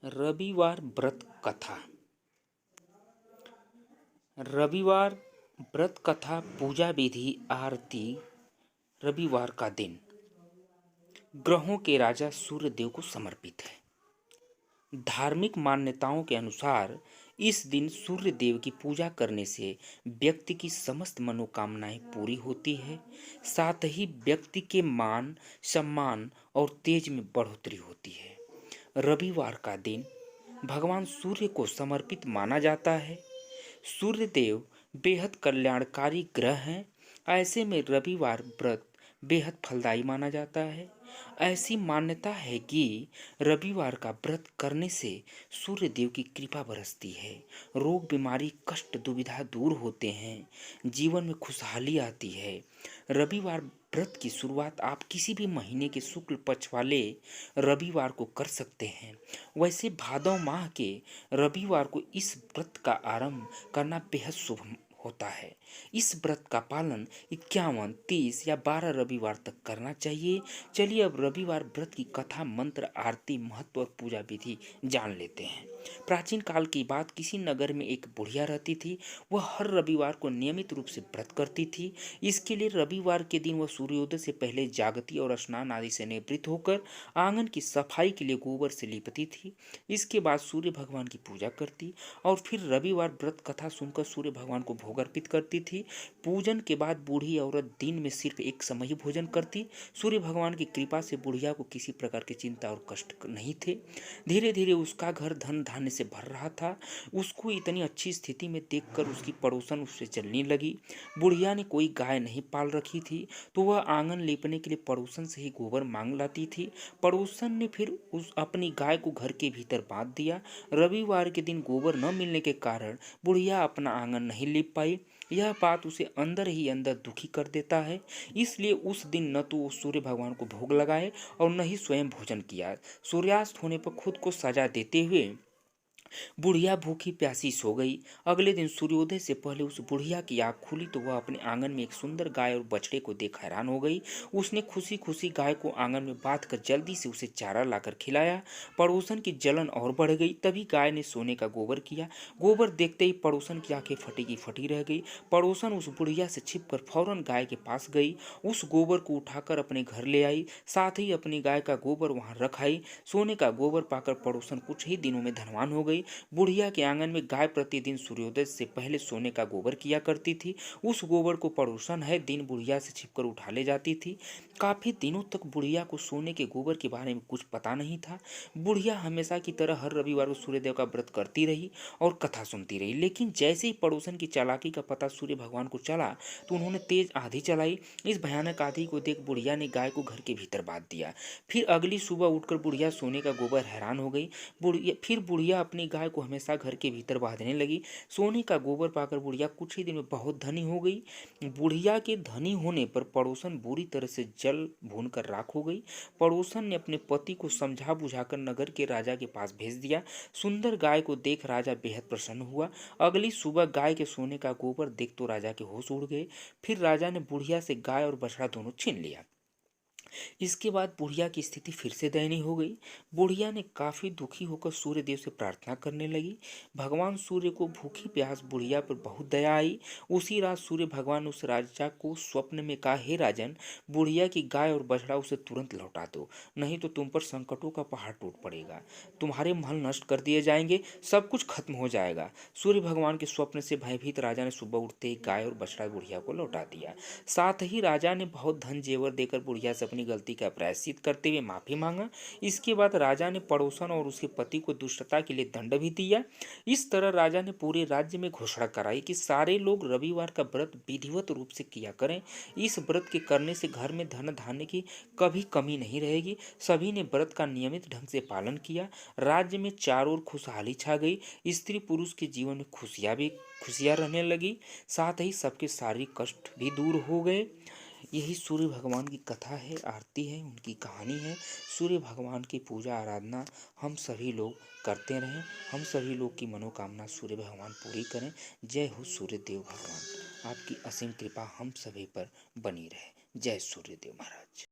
रविवार व्रत कथा। रविवार व्रत कथा पूजा विधि आरती। रविवार का दिन ग्रहों के राजा सूर्य देव को समर्पित है। धार्मिक मान्यताओं के अनुसार इस दिन सूर्य देव की पूजा करने से व्यक्ति की समस्त मनोकामनाएं पूरी होती है। साथ ही व्यक्ति के मान सम्मान और तेज में बढ़ोतरी होती है। रविवार का दिन भगवान सूर्य को समर्पित माना जाता है। सूर्य देव बेहद कल्याणकारी ग्रह हैं। ऐसे में रविवार व्रत बेहद फलदायी माना जाता है। ऐसी मान्यता है कि रविवार का व्रत करने से सूर्य देव की कृपा बरसती है, रोग बीमारी कष्ट दुविधा दूर होते हैं, जीवन में खुशहाली आती है। रविवार व्रत की शुरुआत आप किसी भी महीने के शुक्ल पक्ष वाले रविवार को कर सकते हैं। वैसे भादव माह के रविवार को इस व्रत का आरंभ करना बेहद शुभ होता है। इस व्रत का पालन 51, 30 या 12 रविवार तक करना चाहिए। चलिए अब रविवार व्रत की कथा, मंत्र, आरती, महत्व और पूजा विधि जान लेते हैं। प्राचीन काल की बात, किसी नगर में एक बुढ़िया रहती थी। वह हर रविवार को नियमित रूप से व्रत करती थी। इसके लिए रविवार के दिन वह सूर्योदय से पहले जागती और स्नान आदि से निवृत्त होकर आंगन की सफाई के लिए गोबर से लीपती थी। इसके बाद सूर्य भगवान की पूजा करती और फिर रविवार व्रत कथा सुनकर सूर्य भगवान को भोग अर्पित करती थी। पूजन के बाद बूढ़ी औरत दिन में सिर्फ एक समय ही भोजन करती। सूर्य भगवान की कृपा से बुढ़िया को किसी प्रकार की चिंता और कष्ट नहीं थे। धीरे धीरे उसका घर धन धान्य से भर रहा था। उसको इतनी अच्छी स्थिति में देखकर उसकी पड़ोसन उससे चलने लगी। बुढ़िया ने कोई गाय नहीं पाल रखी थी, तो वह आंगन लीपने के लिए पड़ोसन से ही गोबर मांग लाती थी। पड़ोसन ने फिर उस अपनी गाय को घर के भीतर बांध दिया। रविवार के दिन गोबर न मिलने के कारण बुढ़िया अपना आंगन नहीं लीप पाई। यह बात उसे अंदर ही अंदर दुखी कर देता है। इसलिए उस दिन न तो वो सूर्य भगवान को भोग लगाए और न ही स्वयं भोजन किया। सूर्यास्त होने पर खुद को सजा देते हुए बुढ़िया भूखी प्यासी सो गई। अगले दिन सूर्योदय से पहले उस बुढ़िया की आंख खुली तो वह अपने आंगन में एक सुंदर गाय और बछड़े को देख हैरान हो गई। उसने खुशी खुशी गाय को आंगन में बांधकर जल्दी से उसे चारा लाकर खिलाया। पड़ोसन की जलन और बढ़ गई। तभी गाय ने सोने का गोबर किया। गोबर देखते ही पड़ोसन की आंखें फटी की फटी रह गई। पड़ोसन उस बुढ़िया से छिपकर फौरन गाय के पास गई। उस गोबर को उठाकर अपने घर ले आई, साथ ही अपनी गाय का गोबर वहां रख आई। सोने का गोबर पाकर पड़ोसन कुछ ही दिनों में धनवान हो गई। बुढ़िया के आंगन में गाय प्रतिदिन सूर्योदय से पहले सोने का गोबर किया करती थी। उस गोबर को पड़ोसन है दिन बुढ़िया से छिपकर उठा ले जाती थी। काफी दिनों तक बुढ़िया को सोने के गोबर के बारे में कुछ पता नहीं था। बुढ़िया हमेशा की तरह हर रविवार को सूर्यदेव का व्रत करती रही और कथा सुनती रही। लेकिन जैसे ही पड़ोसन की चालाकी का पता सूर्य भगवान को चला तो उन्होंने तेज आंधी चलाई। इस भयानक आंधी को देख बुढ़िया ने गाय को घर के भीतर बांध दिया। फिर अगली सुबह उठकर बुढ़िया सोने का गोबर हैरान हो गई। बुढ़िया अपनी गाय को हमेशा घर के भीतर बांधने लगी। सोने का गोबर पाकर बुढ़िया कुछ ही दिन में बहुत धनी हो गई। बुढ़िया के धनी होने पर पड़ोसन बुरी तरह से जल भून कर राख हो गई। पड़ोसन ने अपने पति को समझा बुझाकर नगर के राजा के पास भेज दिया। सुंदर गाय को देख राजा बेहद प्रसन्न हुआ। अगली सुबह गाय के सोने का गोबर देख तो राजा के होश उड़ गए। फिर राजा ने बुढ़िया से गाय और बछड़ा दोनों छीन लिया। इसके बाद बुढ़िया की स्थिति फिर से दयनीय हो गई। बुढ़िया ने काफी दुखी होकर सूर्य देव से प्रार्थना करने लगी। भगवान सूर्य को भूखी प्यास बुढ़िया पर बहुत दया आई। उसी रात सूर्य भगवान उस राजा को स्वप्न में कहा, हे राजन, बुढ़िया की गाय और बछड़ा उसे तुरंत लौटा दो, नहीं तो तुम पर संकटों का पहाड़ टूट पड़ेगा, तुम्हारे महल नष्ट कर दिए जाएंगे, सब कुछ खत्म हो जाएगा। सूर्य भगवान के स्वप्न से भयभीत राजा ने सुबह उठते ही गाय और बछड़ा बुढ़िया को लौटा दिया। साथ ही राजा ने बहुत धन जेवर देकर बुढ़िया से अपनी गलती का प्रायश्चित करते हुए माफी मांगा। इसके बाद राजा ने पड़ोसन और उसके पति को दुष्टता के लिए दंड भी दिया। इस तरह राजा ने पूरे राज्य में घोषणा कराई कि सारे लोग रविवार का व्रत विधिवत रूप से किया करें। इस व्रत के करने से घर में धन धान्य की कभी कमी नहीं रहेगी। सभी ने व्रत का नियमित ढंग से पालन किया। राज्य में चारों ओर खुशहाली छा गई। स्त्री पुरुष के जीवन में खुशियां रहने लगी। साथ ही सबके शारीरिक कष्ट भी दूर हो गए। यही सूर्य भगवान की कथा है, आरती है, उनकी कहानी है। सूर्य भगवान की पूजा आराधना हम सभी लोग करते रहें। हम सभी लोग की मनोकामना सूर्य भगवान पूरी करें। जय हो सूर्य देव भगवान। आपकी असीम कृपा हम सभी पर बनी रहे। जय सूर्य देव महाराज।